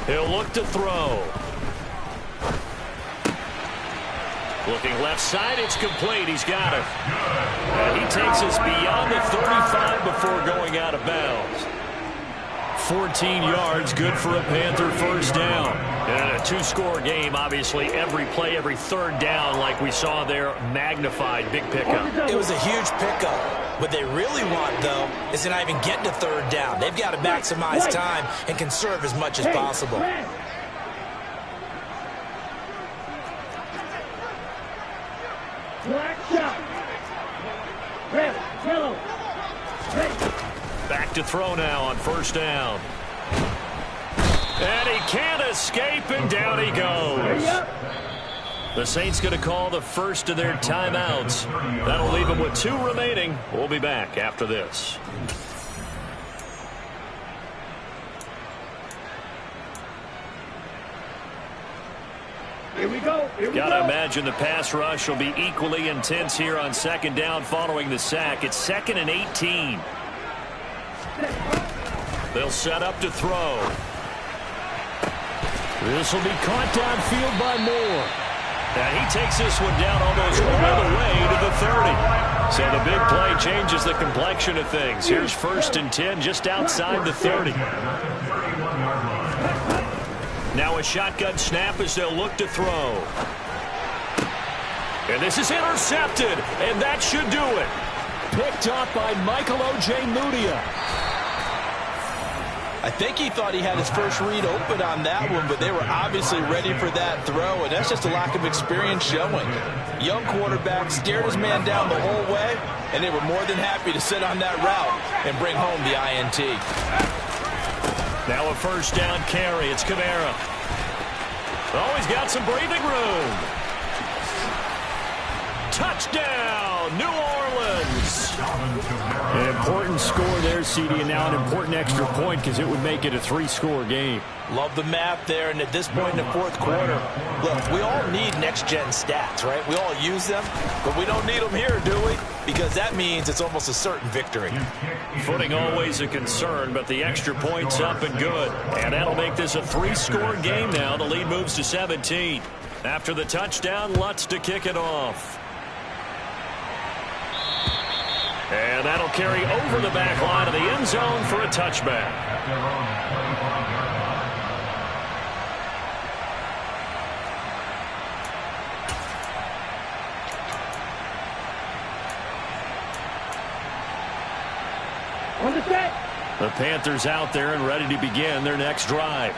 S1: He'll look to throw. Looking left side, it's complete. He's got it. And he takes us beyond the 35 before going out of bounds. 14 yards, good for a Panther first down. And a two-score game, obviously, every play, every third down, like we saw there, magnified. Big pickup.
S2: It was a huge pickup. What they really want, though, is to not even get to third down. They've got to maximize time and conserve as much as possible.
S3: Black shot. Red, yellow.
S1: Back to throw now on first down. And he can't escape, and down he goes. The Saints going to call the first of their timeouts. That'll leave them with 2 remaining. We'll be back after this.
S3: Here we go.
S1: Gotta imagine the pass rush will be equally intense here on second down following the sack. It's 2nd and 18. They'll set up to throw. This will be caught downfield by Moore. And he takes this one down almost all the way to the 30. So the big play changes the complexion of things. Here's 1st and 10 just outside the 30. Now a shotgun snap as they'll look to throw. And this is intercepted, and that should do it. Picked up by Michael O.J. Mudia.
S2: I think he thought he had his first read open on that one, but they were obviously ready for that throw, and that's just a lack of experience showing. Young quarterback scared his man down the whole way, and they were more than happy to sit on that route and bring home the INT.
S1: Now a 1st down carry. It's Kamara. Oh, he's got some breathing room. Touchdown, New Orleans. An important score there, CD, and now an important extra point because it would make it a 3-score game.
S2: Love the math there, and at this point in the 4th quarter, look, we all need next-gen stats, right? We all use them, but we don't need them here, do we? Because that means it's almost a certain victory.
S1: Footing always a concern, but the extra point's up and good. And that'll make this a 3-score game now. The lead moves to 17. After the touchdown, Lutz to kick it off. And that'll carry over the back line of the end zone for a touchback.
S3: On the set.
S1: The Panthers out there and ready to begin their next drive.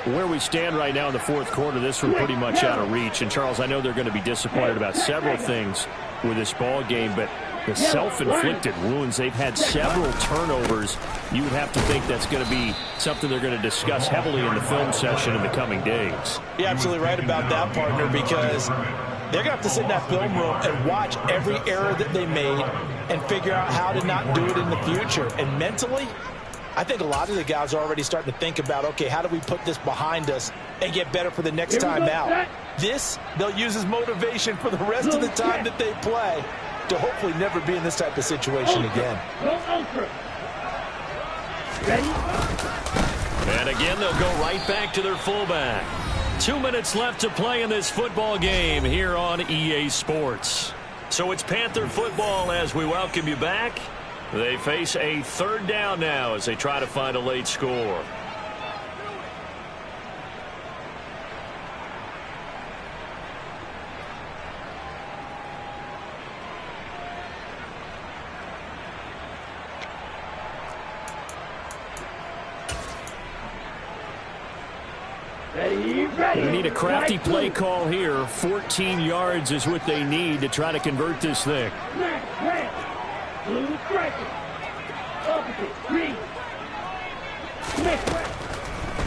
S1: Where we stand right now in the 4th quarter, this one pretty much out of reach. And, Charles, I know they're going to be disappointed about several things with this ball game, but the self-inflicted wounds, they've had several turnovers. You would have to think that's going to be something they're going to discuss heavily in the film session in the coming days.
S2: You're absolutely right about that, partner, because they're going to have to sit in that film room and watch every error that they made and figure out how to not do it in the future. And mentally, I think a lot of the guys are already starting to think about, okay, how do we put this behind us and get better for the next time out? This, they'll use as motivation for the rest of the time that they play to hopefully never be in this type of situation again.
S1: And again, they'll go right back to their fullback. 2 minutes left to play in this football game here on EA Sports. So it's Panther football as we welcome you back. They face a 3rd down now as they try to find a late score. They need a crafty play call here. 14 yards is what they need to try to convert this thing.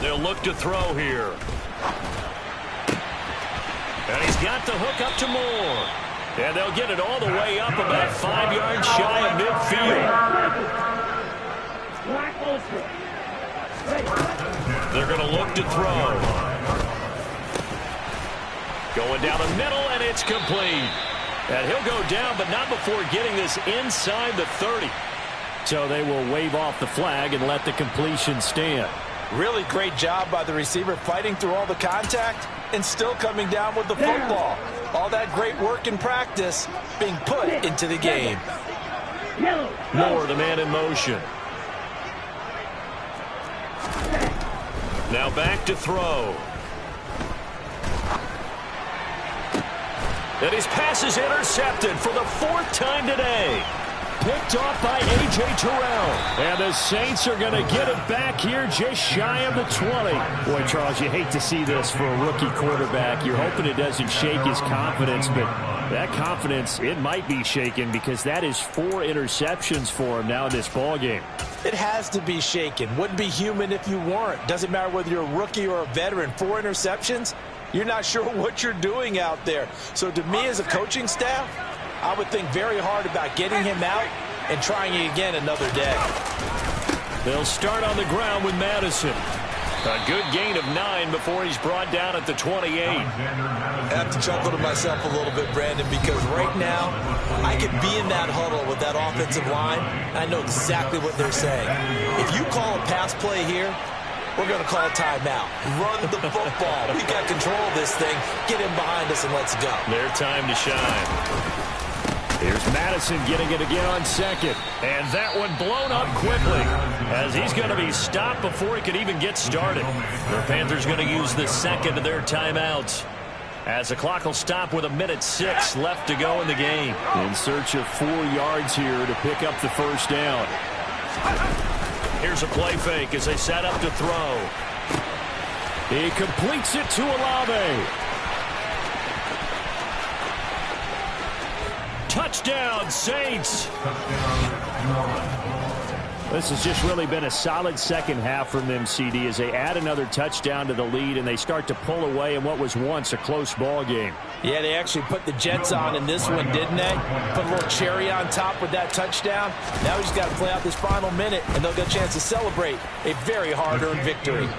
S1: They'll look to throw here. And he's got the hook up to Moore. And they'll get it all the way up about 5 yards shy of midfield. They're going to look to throw. Going down the middle, and it's complete. And he'll go down, but not before getting this inside the 30. So they will wave off the flag and let the completion stand.
S2: Really great job by the receiver fighting through all the contact and still coming down with the football. All that great work in practice being put into the game.
S1: Moore, the man in motion. Now back to throw. And his pass is intercepted for the 4th time today. Picked off by A.J. Terrell. And the Saints are going to get it back here just shy of the 20. Boy, Charles, you hate to see this for a rookie quarterback. You're hoping it doesn't shake his confidence, but that confidence, it might be shaken because that is 4 interceptions for him now in this ballgame.
S2: It has to be shaken. Wouldn't be human if you weren't. Doesn't matter whether you're a rookie or a veteran. 4 interceptions, you're not sure what you're doing out there. So to me as a coaching staff, I would think very hard about getting him out and trying it again another day.
S1: They'll start on the ground with Madison. A good gain of 9 before he's brought down at the 28.
S2: I have to chuckle to myself a little bit, Brandon, because right now I could be in that huddle with that offensive line, and I know exactly what they're saying. If you call a pass play here, we're going to call a timeout. Run the football. We got control of this thing. Get him behind us and let's go.
S1: Their time to shine. Here's Madison getting it again on second. And that one blown up quickly as he's going to be stopped before he could even get started. The Panthers going to use the second of their timeouts as the clock will stop with 1:06 left to go in the game. In search of 4 yards here to pick up the first down. Here's a play fake as they set up to throw. He completes it to Olave. Touchdown, Saints. This has just really been a solid second half from them, CD, as they add another touchdown to the lead and they start to pull away in what was once a close ball game.
S2: Yeah, they actually put the Jets on in this one, didn't they? Put a little cherry on top with that touchdown. Now we just got to play out this final minute, and they'll get a chance to celebrate a very hard-earned victory.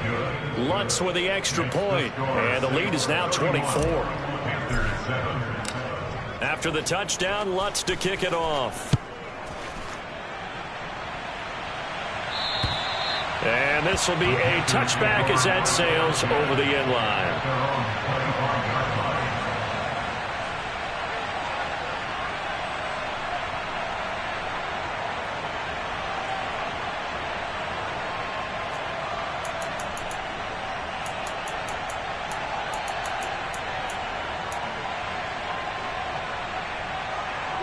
S1: Lutz with the extra point, and the lead is now 24. After the touchdown, Lutz to kick it off. And this will be a touchback as that sails over the end line.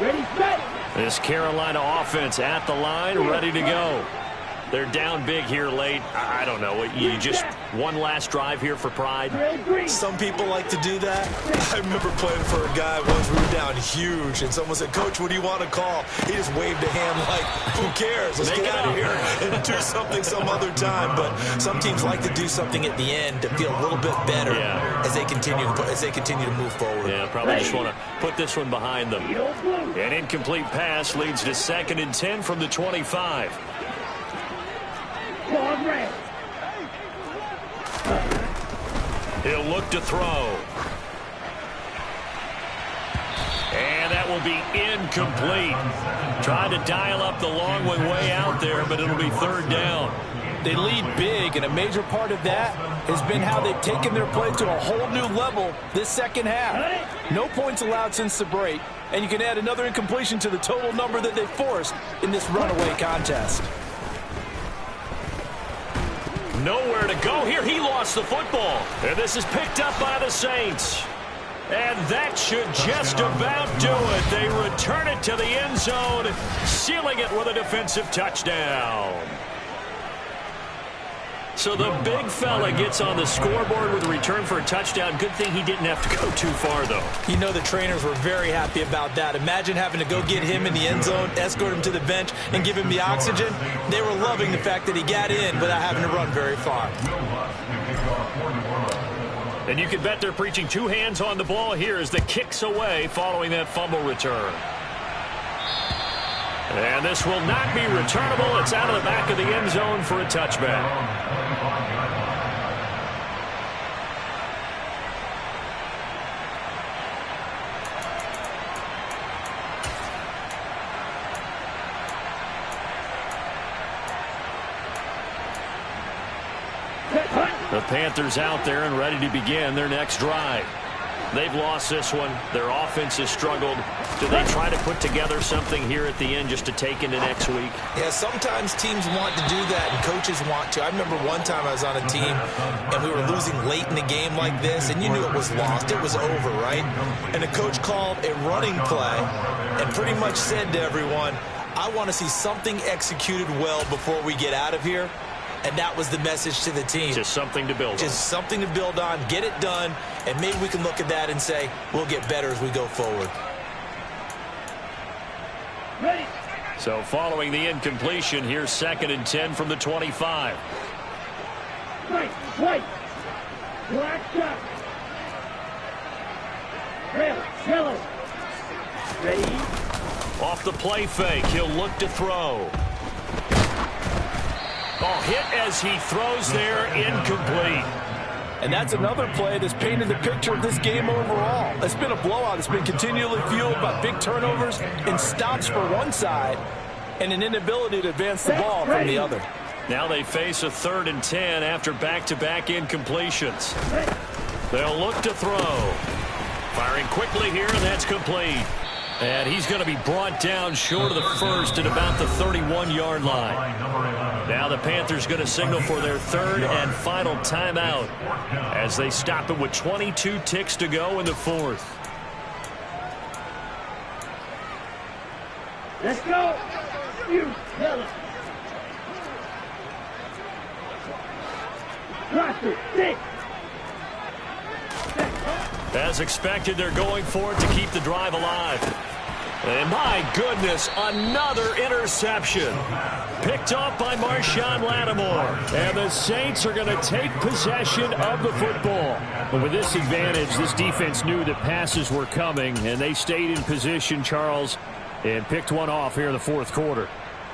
S3: Ready, set.
S1: This Carolina offense at the line, ready to go. They're down big here late. I don't know. You just one last drive here for pride.
S2: Some people like to do that. I remember playing for a guy once. We were down huge, and someone said, "Coach, what do you want to call?" He just waved a hand like, "Who cares? Let's get out of here and do something some other time." But some teams like to do something at the end to feel a little bit better as they continue to move forward.
S1: Yeah, probably just want to put this one behind them. An incomplete pass leads to 2nd and 10 from the 25. He'll look to throw. And that will be incomplete. Trying to dial up the long one way out there, but it'll be 3rd down.
S2: They lead big, and a major part of that has been how they've taken their play to a whole new level this second half. No points allowed since the break, and you can add another incompletion to the total number that they forced in this runaway contest.
S1: Nowhere to go here. He lost the football. And this is picked up by the Saints. And that should just about do it. They return it to the end zone, sealing it with a defensive touchdown. So the big fella gets on the scoreboard with a return for a touchdown. Good thing he didn't have to go too far, though.
S2: You know the trainers were very happy about that. Imagine having to go get him in the end zone, escort him to the bench, and give him the oxygen. They were loving the fact that he got in without having to run very far.
S1: And you can bet they're preaching 2 hands on the ball here as the kick's away following that fumble return. And this will not be returnable. It's out of the back of the end zone for a touchback. The Panthers out there and ready to begin their next drive. They've lost this one. Their offense has struggled. Do they try to put together something here at the end just to take into next week?
S2: Yeah, sometimes teams want to do that and coaches want to. I remember one time I was on a team and we were losing late in the game like this, and you knew it was lost. It was over, right? And the coach called a running play and pretty much said to everyone, "I want to see something executed well before we get out of here." And that was the message to the team.
S1: Just something to build on.
S2: Just something to build on, get it done, and maybe we can look at that and say, we'll get better as we go forward.
S3: Ready.
S1: So following the incompletion, here's 2nd and 10 from the 25.
S3: Right, white. Black shot. Red, yellow. Ready.
S1: Off the play fake, he'll look to throw. Oh, hit as he throws there, incomplete.
S2: And that's another play that's painted the picture of this game overall. It's been a blowout. It's been continually fueled by big turnovers and stops for one side and an inability to advance the ball from the other.
S1: Now they face a 3rd and 10 after back-to-back incompletions. They'll look to throw. Firing quickly here, and that's complete. And he's going to be brought down short of the first at about the 31-yard line. Now the Panthers going to signal for their 3rd and final timeout as they stop it with 22 ticks to go in the 4th.
S3: Let's go. You tell us. Cross it. 6.
S1: As expected, they're going for it to keep the drive alive. And my goodness, another interception. Picked off by Marshawn Lattimore. And the Saints are going to take possession of the football.
S4: But with this advantage, this defense knew that passes were coming, and they stayed in position, Charles, and picked one off here in the 4th quarter.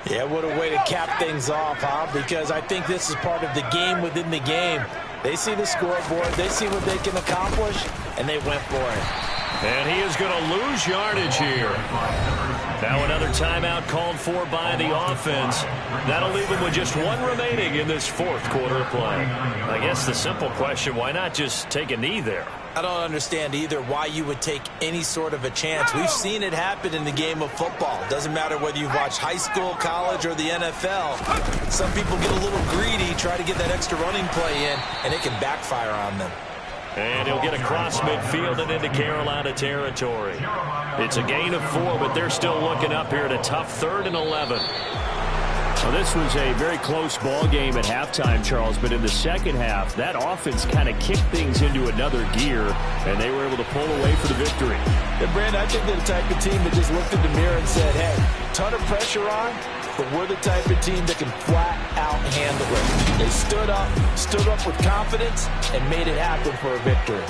S2: Yeah, what a way to cap things off, huh? Because I think this is part of the game within the game. They see the scoreboard, they see what they can accomplish, and they went for it.
S1: And he is going to lose yardage here. Now another timeout called for by the offense. That'll leave him with just one remaining in this 4th quarter of play. I guess the simple question, why not just take a knee there?
S2: I don't understand either why you would take any sort of a chance. We've seen it happen in the game of football. Doesn't matter whether you've watched high school, college, or the NFL. Some people get a little greedy, try to get that extra running play in, and it can backfire on them.
S1: And he'll get across midfield and into Carolina territory. It's a gain of 4, but they're still looking up here at a tough 3rd and 11.
S4: Well, this was a very close ball game at halftime, Charles, but in the second half, that offense kind of kicked things into another gear, and they were able to pull away for the victory.
S2: And, Brandon, I think they're the type of team that just looked in the mirror and said, hey, ton of pressure on, but we're the type of team that can flat out handle it. They stood up with confidence, and made it happen for a victory.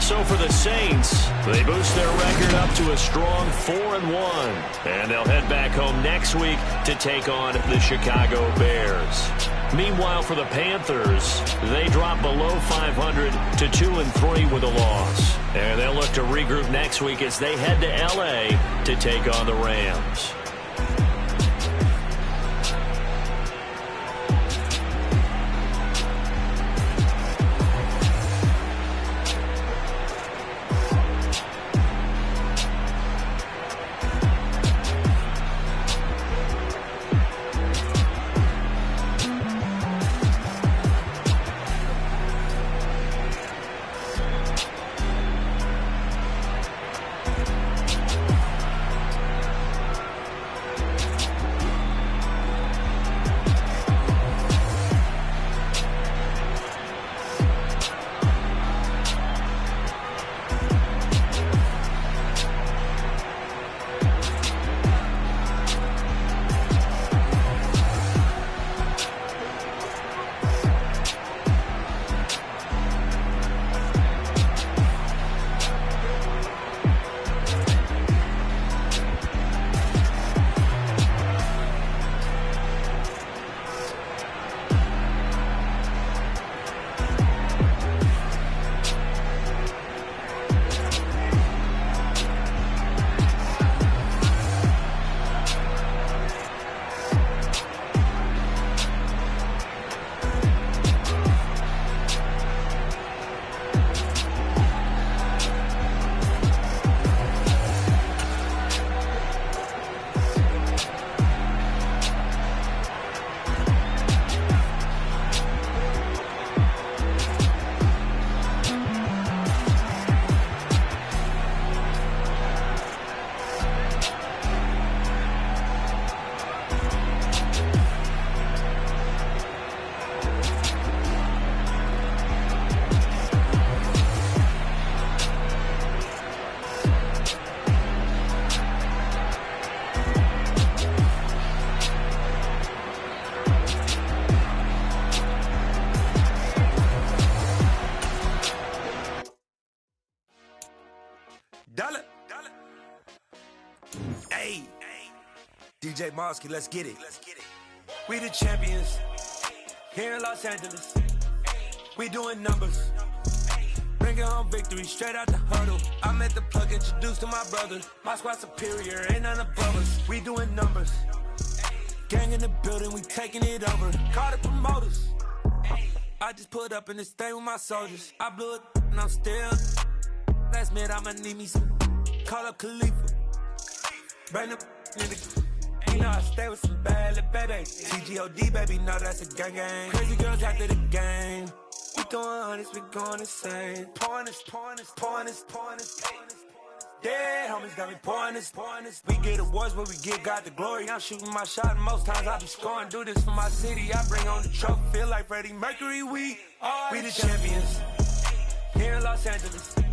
S1: So for the Saints, they boost their record up to a strong 4-1. And they'll head back home next week to take on the Chicago Bears. Meanwhile, for the Panthers, they drop below 500 to 2-3 with a loss. And they'll look to regroup next week as they head to L.A. to take on the Rams.
S5: DJ Mosky, let's get it. We the champions here in Los Angeles. We doing numbers. Bringing home victory straight out the huddle. I met the plug, introduced to my brothers. My squad superior, ain't none above us. We doing numbers Gang in the building, we taking it over. Call the promoters. I just put up in this thing with my soldiers. I blew it and I'm still. Last minute I'ma need me some. Call up Khalifa. Bring them in the. You know I stay with some bad little baby. TGOD baby, know that's a gang gang. Crazy girls after the game. We going honest, we going insane. Pouring this. Dead homies got me pouring this. We get awards, but we give God the glory. I'm shooting my shot, and most times I be scoring. Do this for my city, I bring on the trophy. Feel like Freddie Mercury, we the champions here in Los Angeles.